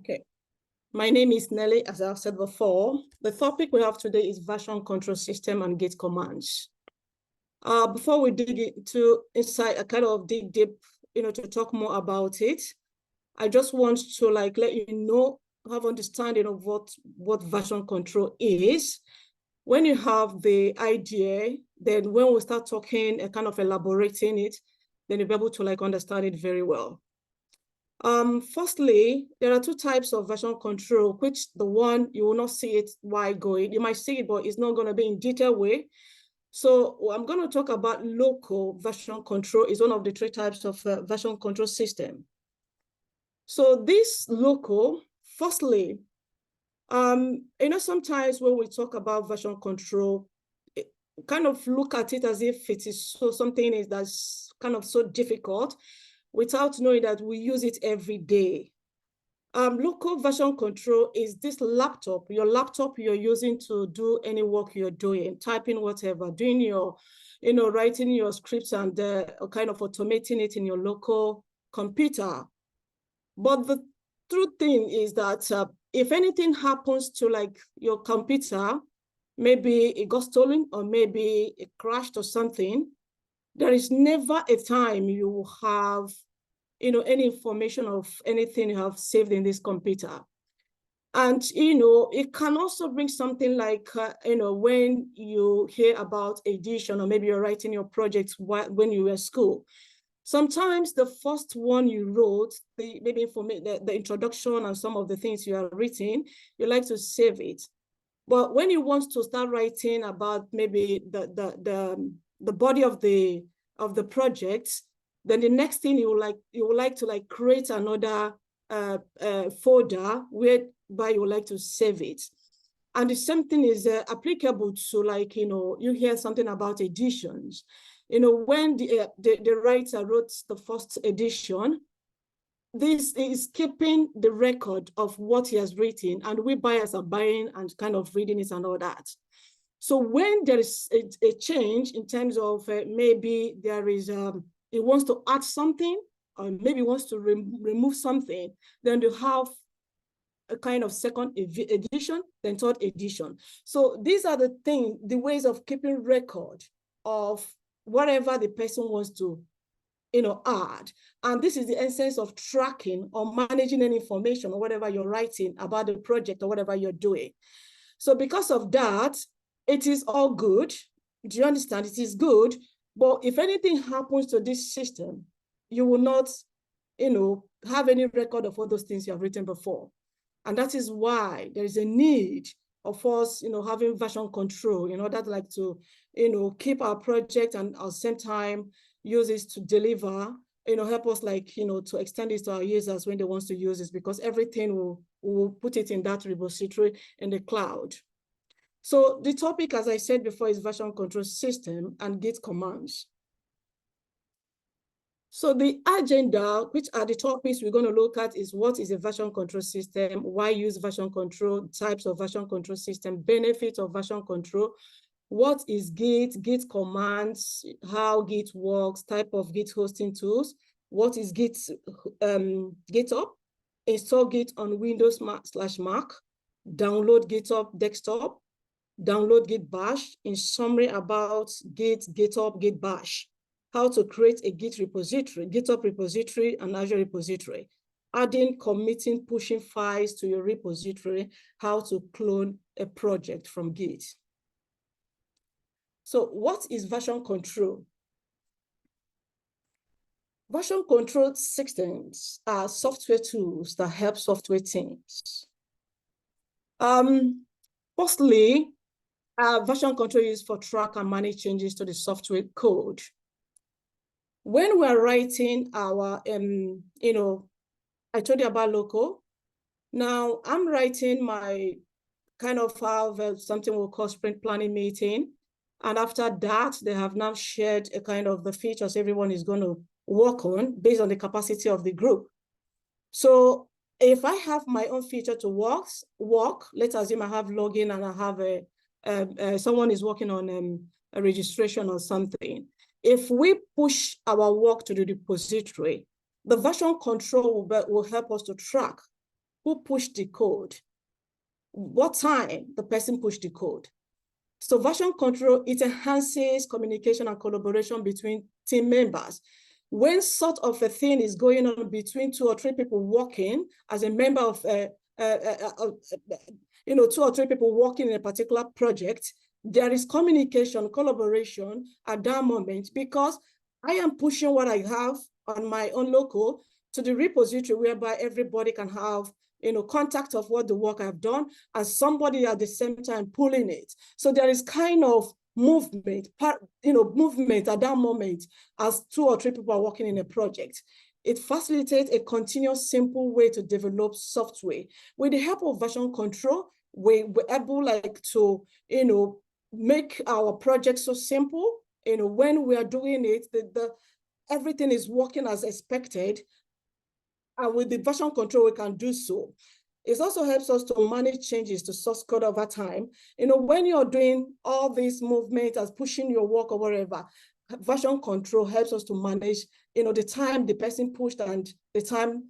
Okay, my name is Nelly, as I've said before. The topic we have today is version control system and Git commands. Before we dig into inside, I kind of dig deep, to talk more about it. I just want to let you know, have understanding of what version control is. When you have the idea, then when we start talking and kind of elaborating it, then you'll be able to understand it very well. Firstly, there are two types of version control, which the one you will not see it while going. You might see it, but it's not going to be in detailed way. So I'm going to talk about local version control is one of the three types of version control system. So this local, firstly, sometimes when we talk about version control, kind of look at it as if it is something that's kind of so difficult without knowing that we use it every day. Local version control is this laptop, your laptop you're using to do any work you're doing, typing whatever, doing your, writing your scripts and kind of automating it in your local computer. But the true thing is that if anything happens to your computer, maybe it got stolen or maybe it crashed or something, there is never a time you will have any information of anything you have saved in this computer. And, it can also bring something like, when you hear about edition or maybe you're writing your project when you were at school. Sometimes the first one you wrote, maybe the introduction and some of the things you are written, you like to save it. But when you want to start writing about maybe the body of the project, then the next thing you would like to create another folder whereby you would like to save it. And the same thing is applicable to you hear something about editions. When the writer wrote the first edition, this is keeping the record of what he has written, and we buyers are buying and kind of reading it and all that. So when there is a change in terms of maybe there is, it wants to add something, or maybe wants to remove something, then you have a kind of second edition, then third edition. So these are the ways of keeping record of whatever the person wants to add. And this is the essence of tracking or managing any information or whatever you're writing about the project or whatever you're doing. So because of that, it is all good. Do you understand? It is good. But if anything happens to this system, you will not, have any record of all those things you have written before. And that is why there is a need of us, having version control in order to keep our project and at the same time use it to deliver, help us to extend it to our users when they want to use it, because everything will put it in that repository in the cloud. So the topic, as I said before, is version control system and Git commands. So the agenda, which are the topics we're going to look at, is what is a version control system, why use version control, types of version control system, benefits of version control, what is Git, Git commands, how Git works, type of Git hosting tools, what is Git, GitHub, install Git on Windows/Mac, download GitHub desktop, download Git bash, in summary about Git, GitHub, Git bash, how to create a Git repository, GitHub repository and Azure repository, adding, committing, pushing files to your repository, how to clone a project from Git. So what is version control? Version control systems are software tools that help software teams. Firstly, version control is for track and manage changes to the software code. When we're writing our, I told you about local. Now I'm writing my kind of have something we'll call sprint planning meeting. And after that, they have now shared a kind of the features everyone is going to work on based on the capacity of the group. So if I have my own feature to work, let's assume I have login and I have someone is working on a registration or something. If we push our work to the repository, the version control will help us to track who pushed the code, what time the person pushed the code. So version control, it enhances communication and collaboration between team members. When sort of a thing is going on between 2 or 3 people working as a member of, 2 or 3 people working in a particular project, there is communication, collaboration at that moment, because I am pushing what I have on my own local to the repository whereby everybody can have contact of what the work I've done, and somebody at the same time pulling it. So there is kind of movement, movement at that moment as 2 or 3 people are working in a project. It facilitates a continuous, simple way to develop software. With the help of version control, we're able to, make our project so simple. When we are doing it, everything is working as expected. And with the version control, we can do so. It also helps us to manage changes to source code over time. When you're doing all these movements as pushing your work or whatever, version control helps us to manage, the time the person pushed and the time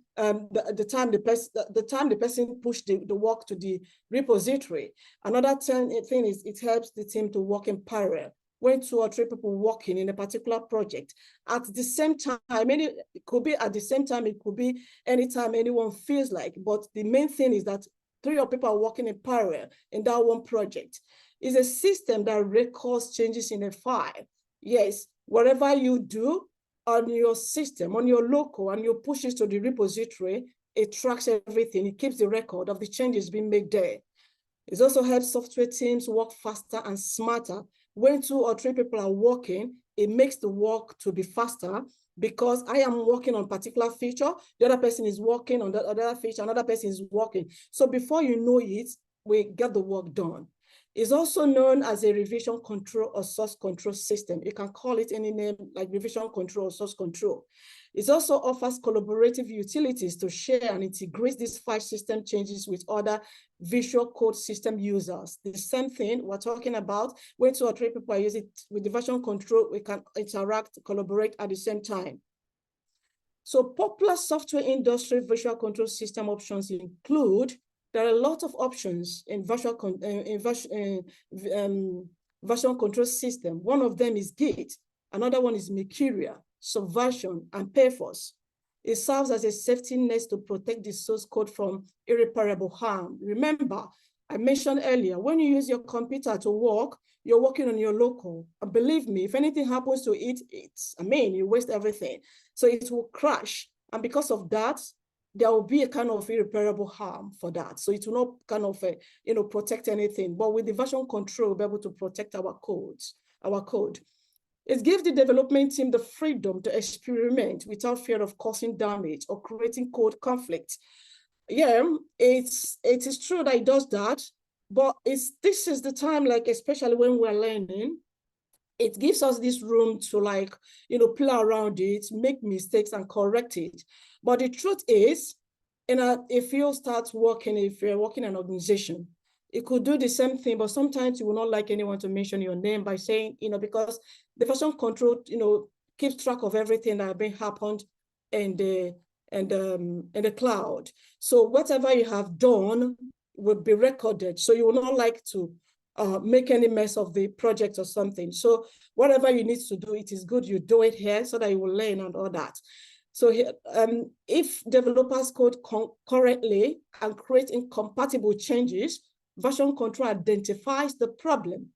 the person pushed the work to the repository. Another thing is it helps the team to work in parallel. When 2 or 3 people working in a particular project at the same time, it could be at the same time, it could be anytime anyone feels like, but the main thing is that 3 or 4 people are working in parallel in that one project. It's a system that records changes in a file. Yes, whatever you do on your system, on your local, and you push it to the repository, it tracks everything. It keeps the record of the changes being made there. It also helps software teams work faster and smarter. When 2 or 3 people are working, it makes the work to be faster, because I am working on a particular feature, the other person is working on the other feature, another person is working. So before you know it, we get the work done. It's also known as a revision control or source control system. You can call it any name like revision control or source control. It also offers collaborative utilities to share and integrate these file system changes with other visual code system users. The same thing we're talking about, when 2 or 3 people are using it with the version control, we can interact, collaborate at the same time. So popular software industry visual control system options include, there are a lot of options in version control system. One of them is Git. Another one is Mercurial, Subversion, and Perforce. It serves as a safety net to protect the source code from irreparable harm. Remember, I mentioned earlier, when you use your computer to work, you're working on your local. And believe me, if anything happens to it, you waste everything. So it will crash. And because of that, there will be a kind of irreparable harm for that. So it will not kind of, protect anything. But with the version control, we'll be able to protect our code. It gives the development team the freedom to experiment without fear of causing damage or creating code conflict. Yeah, it is true that it does that, but this is the time, especially when we're learning, it gives us this room to play around it, make mistakes and correct it. But the truth is, if you're working in an organization, it could do the same thing, but sometimes you will not like anyone to mention your name by saying, because the version control, keeps track of everything that has been happened in the cloud. So whatever you have done will be recorded. So you will not like to make any mess of the project or something. So whatever you need to do, it is good you do it here so that you will learn and all that. So if developers code concurrently and create incompatible changes, version control identifies the problem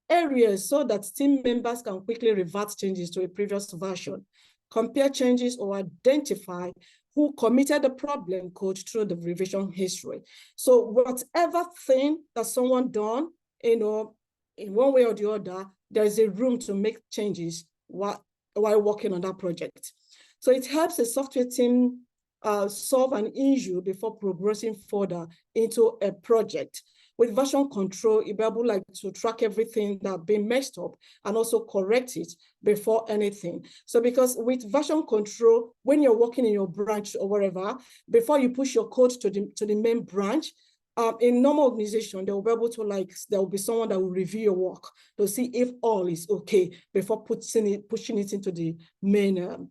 areas so that team members can quickly revert changes to a previous version, compare changes, or identify who committed the problem code through the revision history. So whatever thing that someone done, in one way or the other, there is a room to make changes while working on that project. So it helps the software team solve an issue before progressing further into a project. With version control, you'll be able to track everything that's been messed up and also correct it before anything. So because with version control, when you're working in your branch or wherever, before you push your code to the main branch, in normal organization, they will be able to there will be someone that will review your work to see if all is okay before pushing it into the main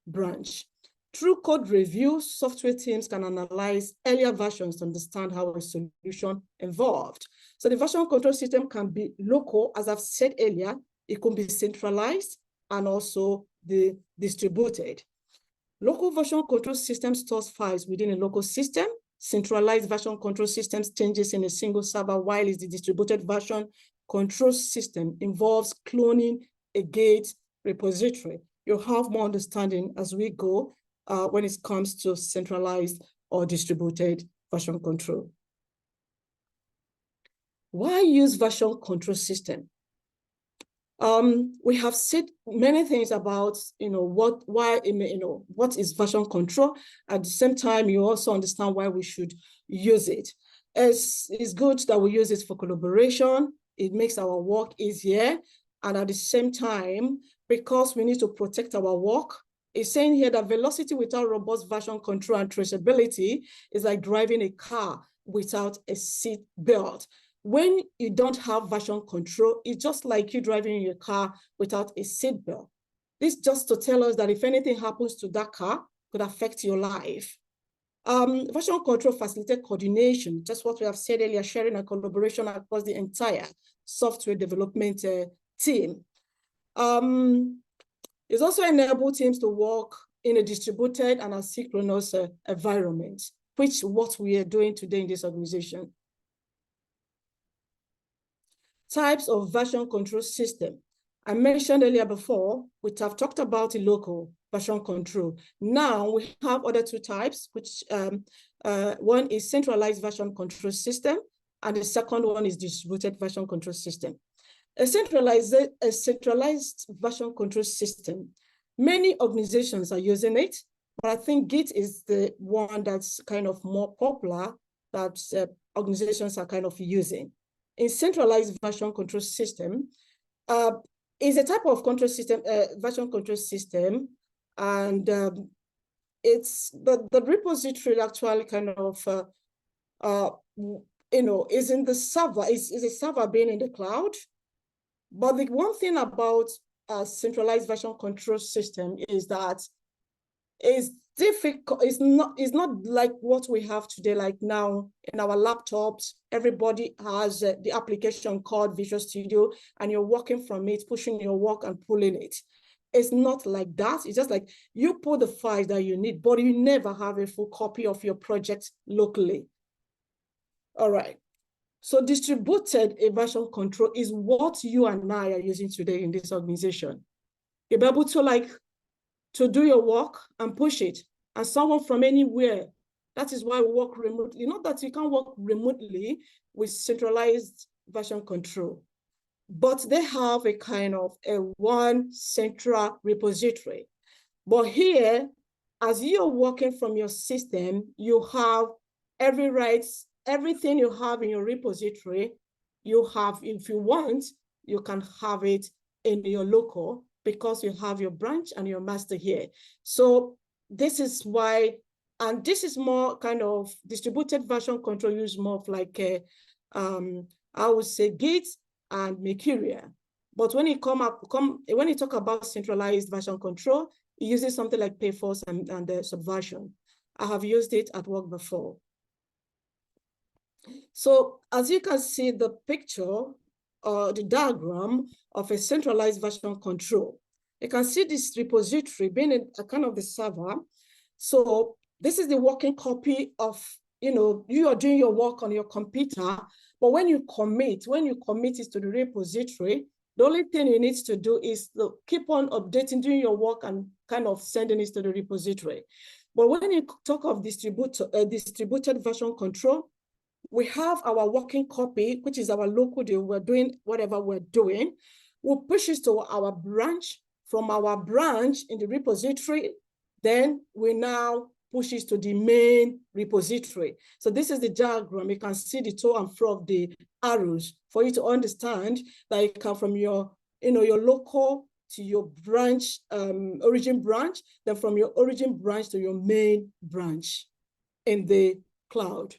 branch. Through code review, software teams can analyze earlier versions to understand how a solution evolved. So the version control system can be local, as I've said earlier, it can be centralized and also distributed. Local version control system stores files within a local system. Centralized version control systems changes in a single server, while the distributed version control system involves cloning a Git repository. You'll have more understanding as we go when it comes to centralized or distributed version control. Why use version control system? We have said many things about, what is version control. At the same time, you also understand why we should use it. It's good that we use it for collaboration. It makes our work easier. And at the same time, because we need to protect our work, it's saying here that velocity without robust version control and traceability is like driving a car without a seat belt. When you don't have version control, it's just like you driving your car without a seat belt. This just to tell us that if anything happens to that car, it could affect your life. Version control facilitates coordination, just what we have said earlier, sharing and collaboration across the entire software development team. It also enables teams to work in a distributed and asynchronous environment, which is what we are doing today in this organization. Types of version control system. I mentioned earlier before, we have talked about the local version control. Now we have other two types, which one is centralized version control system, and the second one is distributed version control system. A centralized version control system, many organizations are using it, but I think Git is the one that's kind of more popular that organizations are kind of using. In centralized version control system, is a type of control system, version control system, and it's the repository actually kind of is in the server, is a server being in the cloud. But the one thing about a centralized version control system is that it's difficult. It's not like what we have today, like now in our laptops, everybody has the application called Visual Studio, and you're working from it, pushing your work and pulling it. It's not like that. It's just like you put the files that you need, but you never have a full copy of your project locally. All right. So distributed version control is what you and I are using today in this organization. You'll be able to do your work and push it, and someone from anywhere. That is why we work remotely. Not that you can work remotely with centralized version control, but they have a kind of a one central repository. But here, as you're working from your system, you have every rights, everything you have in your repository, you have, if you want, you can have it in your local, because you have your branch and your master here. So this is why, and this is more kind of distributed version control use more of like I would say Git and Mercurial. But when you when you talk about centralized version control, it uses something like Payforce and Subversion. I have used it at work before. So as you can see the picture, the diagram of a centralized version control. You can see this repository being a kind of the server. So this is the working copy of, you are doing your work on your computer, but when you commit it to the repository, the only thing you need to do is to keep on updating, doing your work and kind of sending it to the repository. But when you talk of distributed version control, we have our working copy, which is our local deal. We're doing whatever we're doing. We'll push it to our branch. From our branch in the repository, then we now push it to the main repository. So this is the diagram. You can see the to and fro of the arrows for you to understand that you come from your local to your branch, origin branch, then from your origin branch to your main branch in the cloud.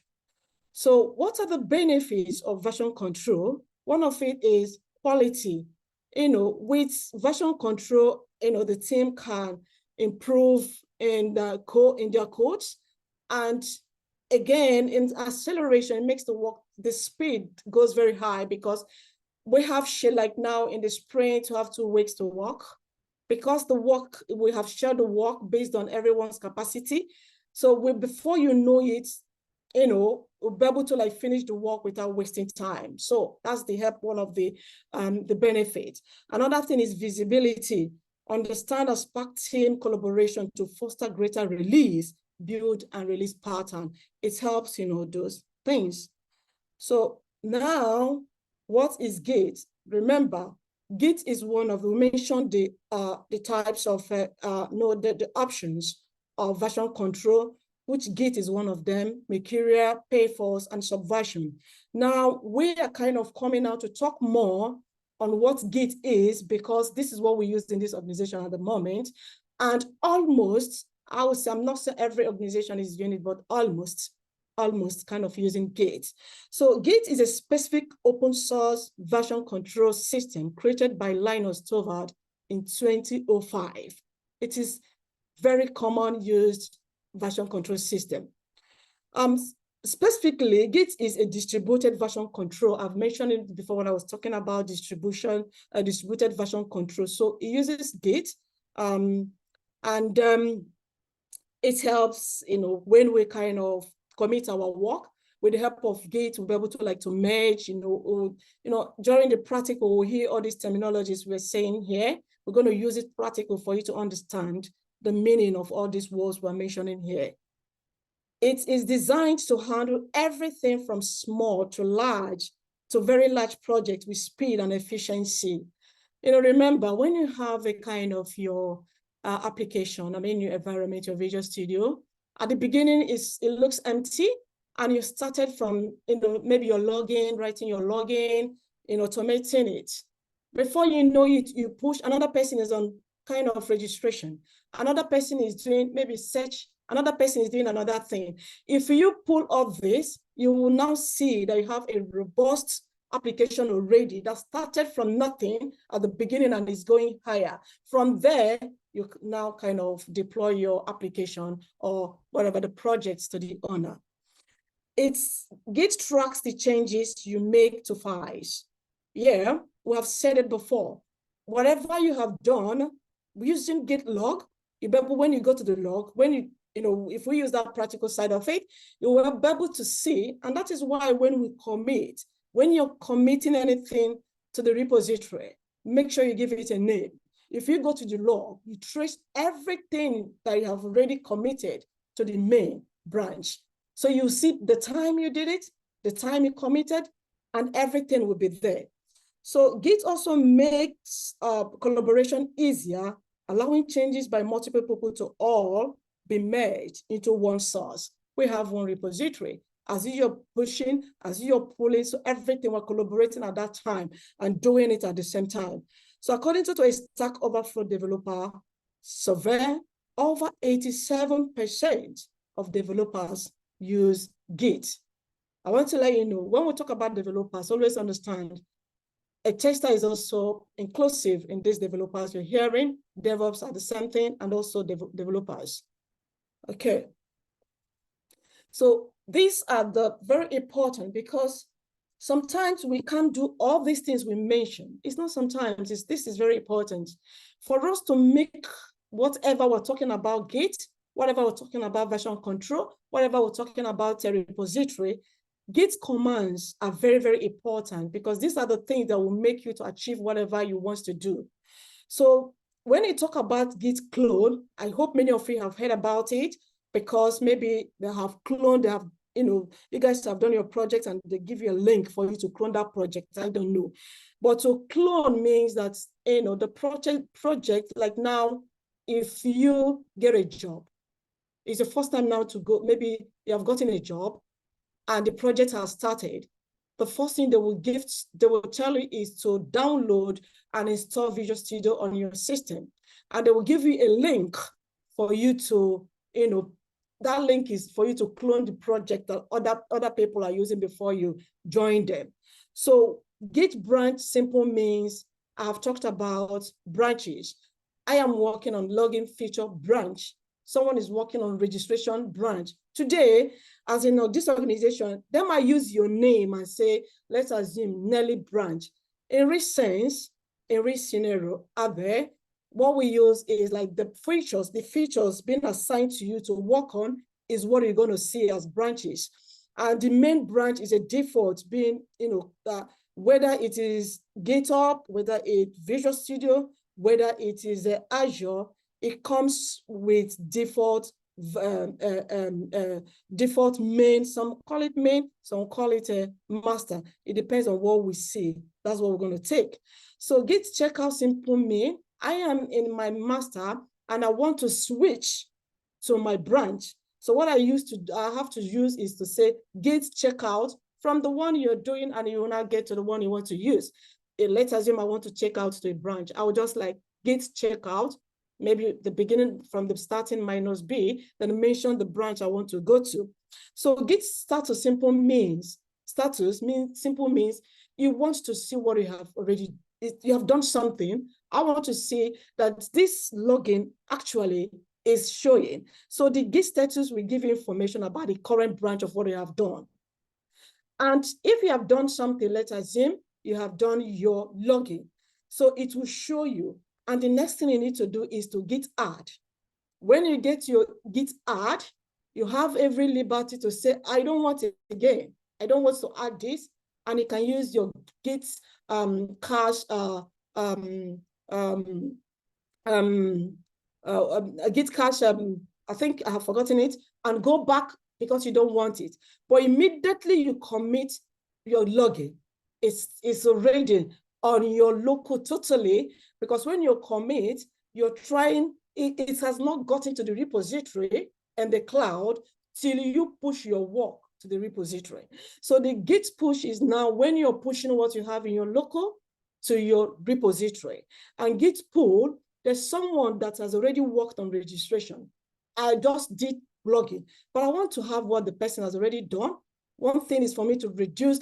So what are the benefits of version control? One of it is quality. With version control, the team can improve in their codes. And again, in acceleration, it makes the speed goes very high, because we have like now in the sprint, you have 2 weeks to work, because we have shared the work based on everyone's capacity. So before you know it, we'll be able to like finish the work without wasting time. So that's one of the benefits. Another thing is visibility. Understand and spark team collaboration to foster greater release, build and release pattern. It helps, those things. So now, what is GIT? Remember, GIT is one of, we mentioned the types of, the options of version control, which GIT is one of them: mercurial, pay-force, and subversion. Now, we are kind of coming out to talk more on what GIT is, because this is what we use in this organization at the moment. And almost, I would say, I'm not saying every organization is doing it, but almost kind of using GIT. So GIT is a specific open source version control system created by Linus Torvald in 2005. It is very common used version control system. Specifically, GIT is a distributed version control. I've mentioned it before when I was talking about distributed version control. So it uses GIT, and it helps, when we kind of commit our work. With the help of GIT, we'll be able to merge, during the practical, we'll hear all these terminologies we're saying here. We're going to use it practical for you to understand the meaning of all these words we're mentioning here. It is designed to handle everything from small to very large projects with speed and efficiency. Remember, when you have a kind of your application, your environment, your Visual Studio, at the beginning, it looks empty, and you started from, maybe your login, writing your login, automating it. Before you know it, you push, another person is on kind of registration. Another person is doing maybe search. Another person is doing another thing. If you pull off this, you will now see that you have a robust application already that started from nothing at the beginning and is going higher. From there, you now kind of deploy your application or whatever the projects to the owner. GIT tracks the changes you make to files. Yeah, we have said it before. Whatever you have done using Git log, when you go to the log, if we use that practical side of it, you will be able to see, and that is why when you're committing anything to the repository, make sure you give it a name. If you go to the log, you trace everything that you have already committed to the main branch. So you see the time you did it, the time you committed, and everything will be there. So Git also makes collaboration easier, allowing changes by multiple people to all be merged into one source. We have one repository. As you're pushing, as you're pulling, so everything we're collaborating at that time and doing it at the same time. So according to a Stack Overflow developer survey, over 87% of developers use Git. I want to let you know, when we talk about developers, always understand a tester is also inclusive in these developers. You're hearing DevOps are the same thing, and also developers. Okay. So these are the very important, because sometimes we can't do all these things we mentioned. It's not sometimes, this is very important. For us to make whatever we're talking about Git, whatever we're talking about version control, whatever we're talking about a repository, Git commands are very, very important, because these are the things that will make you to achieve whatever you want to do. So when you talk about Git clone, I hope many of you have heard about it, because maybe they have cloned, you guys have done your project and they give you a link for you to clone that project. I don't know. But to clone means that, the project, like now, if you get a job, it's the first time now to go, maybe you have gotten a job and the project has started. The first thing they will tell you is to download and install Visual Studio on your system. And they will give you a link for you to, that link is for you to clone the project that other people are using before you join them. So Git branch simple means, I've talked about branches. I am working on login feature branch. someone is working on registration branch. Today, as in this organization, they might use your name and say, let's assume Nelly branch. In this sense, in this scenario, Abe, what we use is like the features being assigned to you to work on is what you're going to see as branches. And the main branch is a default being, whether it is GitHub, whether it's Visual Studio, whether it is Azure, it comes with default default main. Some call it main, some call it a master. It depends on what we see. That's what we're going to take. So Git checkout simple main. I am in my master and I want to switch to my branch. So what I have to use is to say Git checkout from the one you're doing, and you will now get to the one you want to use. Let's assume I want to check out to a branch. I would just like Git checkout, maybe the beginning from the starting minus B, then mention the branch I want to go to. So Git status simple means, simple means you want to see what you have already, you have done something. I want to see that this login actually is showing. So the Git status will give you information about the current branch of what you have done. And if you have done something, let's assume you have done your login. So it will show you. And the next thing you need to do is to Git add. When you get your Git add, you have every liberty to say, I don't want it again. I don't want to add this. And you can use your Git cache, Git cache, I think I have forgotten it, and go back because you don't want it. But immediately you commit your login, it's already on your local totally, because when you commit, you're trying, it has not gotten to the repository and the cloud till you push your work to the repository. So the Git push is now when you're pushing what you have in your local to your repository. And Git pull, there's someone that has already worked on registration. I just did login, but I want to have what the person has already done. One thing is for me to reduce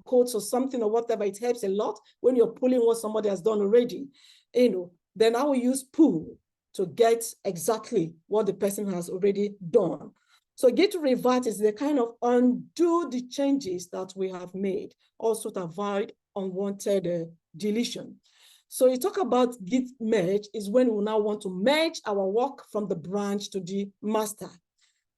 codes or something or whatever. It helps a lot when you're pulling what somebody has done already. Then I will use pull to get exactly what the person has already done. So Git revert is the kind of undo the changes that we have made, also to avoid unwanted deletion. So you talk about Git merge is when we now want to merge our work from the branch to the master.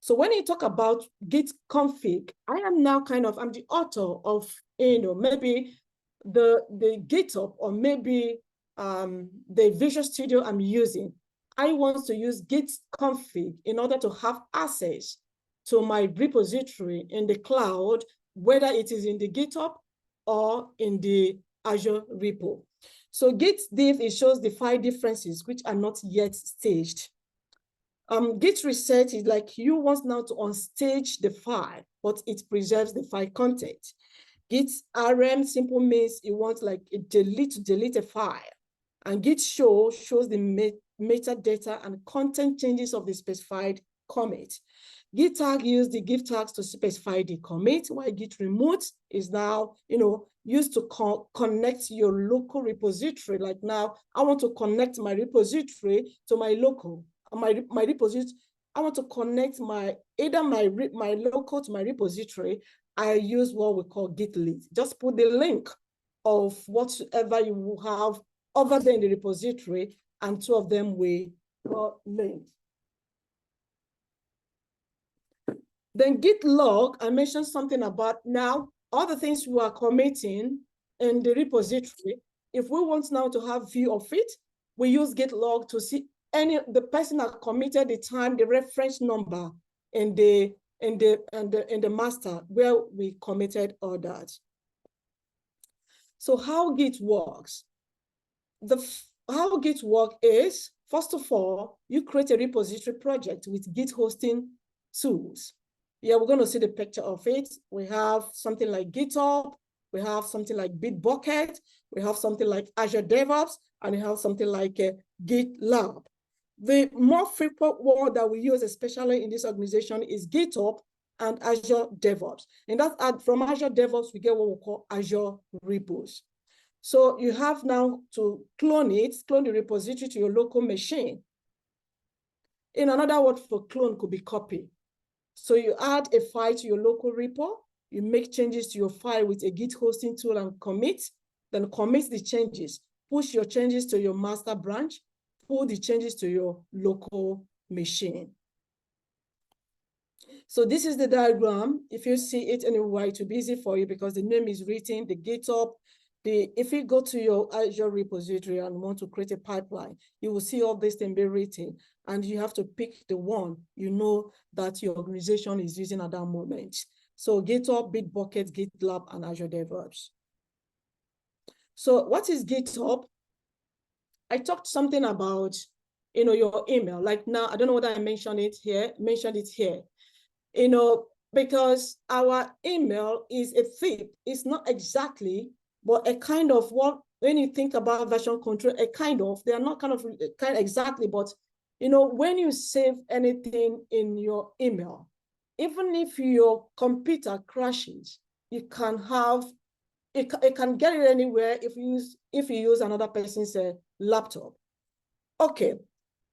So when you talk about Git config, I am now I'm the author of, maybe the GitHub or maybe the Visual Studio I'm using. I want to use Git config in order to have access to my repository in the cloud, whether it is in the GitHub or in the Azure repo. So Git diff, it shows the file differences which are not yet staged. Git reset is like you want now to unstage the file, but it preserves the file content. Git rm simple means you want like a delete a file. And Git show shows the metadata and content changes of the specified commit. Git tag use the Git tags to specify the commit, while Git remote is now, used to connect your local repository. Like now, I want to connect my repository to my local. My repository, I want to connect either my local to my repository. I use what we call Git link. Just put the link of whatever you will have over there in the repository, and two of them will link. Then Git log, I mentioned something about now all the things we are committing in the repository. If we want now to have view of it, we use Git log to see the person that committed the time, the reference number in the master where we committed all that. So how Git works? How Git works is, first of all, you create a repository project with Git hosting tools. Yeah, we're going to see the picture of it. We have something like GitHub, we have something like Bitbucket, we have something like Azure DevOps, and we have something like GitLab. The more frequent word that we use, especially in this organization, is GitHub and Azure DevOps. And that's from Azure DevOps, we get what we call Azure repos. So you have now to clone the repository to your local machine. In another word for clone could be copy. So you add a file to your local repo, you make changes to your file with a Git hosting tool and commit, then commit the changes, push your changes to your master branch, pull the changes to your local machine. So this is the diagram. If you see it anywhere, it will be easy for you because the name is written, the GitHub. If you go to your Azure repository and want to create a pipeline, you will see all these things be written, and you have to pick the one you know that your organization is using at that moment. So GitHub, Bitbucket, GitLab, and Azure DevOps. So what is GitHub? I talked something about, your email. Like now, I don't know whether I mentioned it here, because our email is a fit. It's not exactly, but a kind of what, when you think about version control, they are not kind of exactly, but when you save anything in your email, even if your computer crashes, you can have, it can get it anywhere if you use another person's laptop. Okay,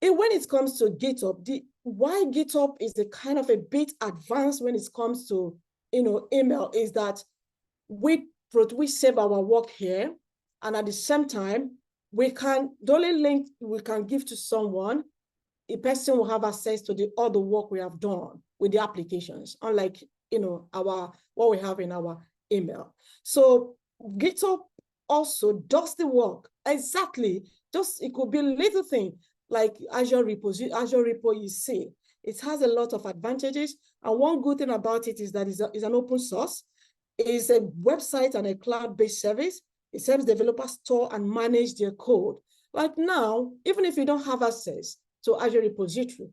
when it comes to GitHub, why GitHub is a kind of a bit advanced when it comes to email is that we save our work here, and at the same time the only link we can give to someone, a person will have access to all the work we have done with the applications, unlike what we have in our email. So GitHub also does the work exactly. Just it could be a little thing like Azure repo you see. It has a lot of advantages, and one good thing about it is that it's an open source. It's a website and a cloud-based service. It helps developers store and manage their code. Like now, even if you don't have access to Azure repository,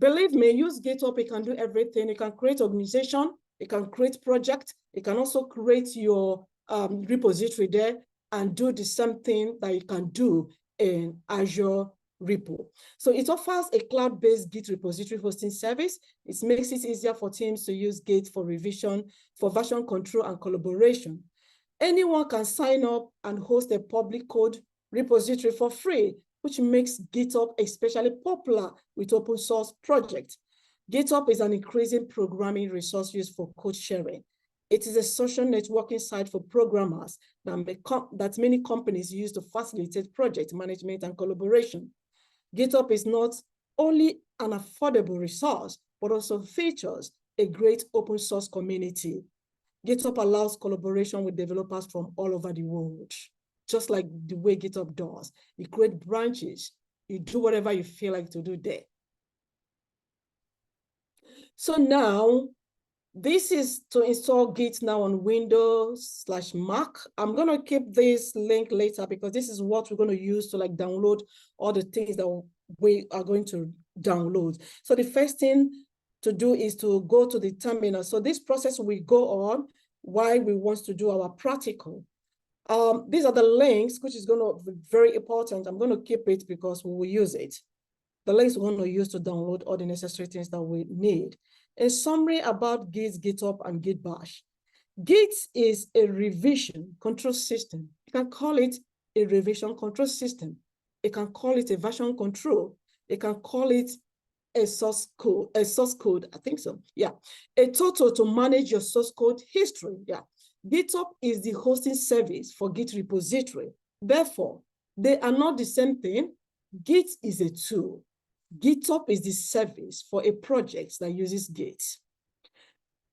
believe me, use GitHub. It can do everything. It can create organization. It can create project. It can also create your repository there and do the same thing that you can do in Azure repo. So it offers a cloud-based Git repository hosting service. It makes it easier for teams to use Git for revision, for version control and collaboration. Anyone can sign up and host a public code repository for free, which makes GitHub especially popular with open source projects. GitHub is an increasing programming resource used for code sharing. It is a social networking site for programmers that many companies use to facilitate project management and collaboration. GitHub is not only an affordable resource, but also features a great open source community. GitHub allows collaboration with developers from all over the world, just like the way GitHub does. You create branches, you do whatever you feel like to do there. So now, this is to install Git now on Windows/Mac. I'm gonna keep this link later because this is what we're gonna use to download all the things that we are going to download. So the first thing to do is to go to the terminal. So this process will go on while we want to do our practical. These are the links, which is gonna be very important. I'm gonna keep it because we will use it. The links we're gonna use to download all the necessary things that we need. A summary about Git, GitHub, and Git Bash. Git is a revision control system. You can call it a revision control system. You can call it a version control. You can call it a source code, I think so. Yeah, a total to manage your source code history. Yeah, GitHub is the hosting service for Git repository. Therefore, they are not the same thing. Git is a tool. GitHub is the service for a project that uses Git.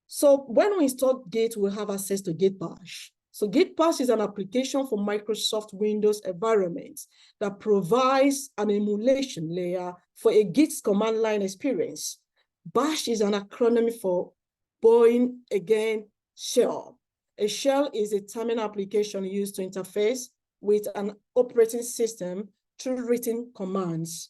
So when we install Git, we'll have access to Git Bash. So Git Bash is an application for Microsoft Windows environments that provides an emulation layer for a Git command line experience. Bash is an acronym for Boeing Again Shell. A shell is a terminal application used to interface with an operating system through written commands.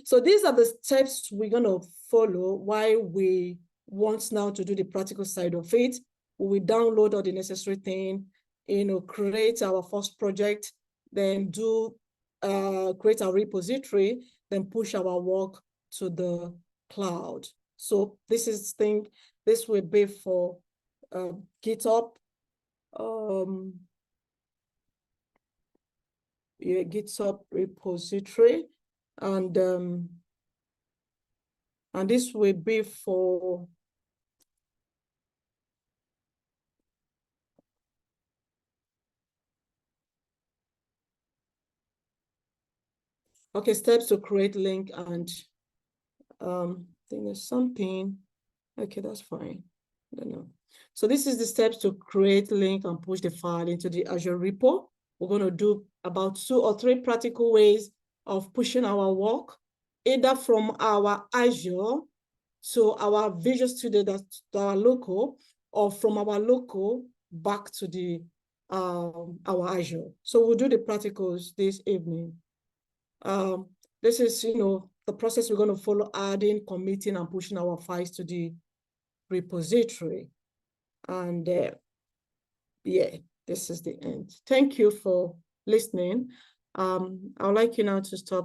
So these are the steps we're going to follow while we want now to do the practical side of it. We download all the necessary thing, create our first project, then create our repository, then push our work to the cloud. So this will be for GitHub. GitHub repository. And And this will be for okay, steps to create link and I think there's something. Okay, that's fine. I don't know. So this is the steps to create link and push the file into the Azure repo. We're going to do about 2 or 3 practical ways of pushing our work, either from our Azure to our Visual Studio that's our local, or from our local back to the our Azure. So we'll do the practicals this evening. This is, the process we're going to follow, adding, committing, and pushing our files to the repository. And yeah, this is the end. Thank you for listening. I would like you now to stop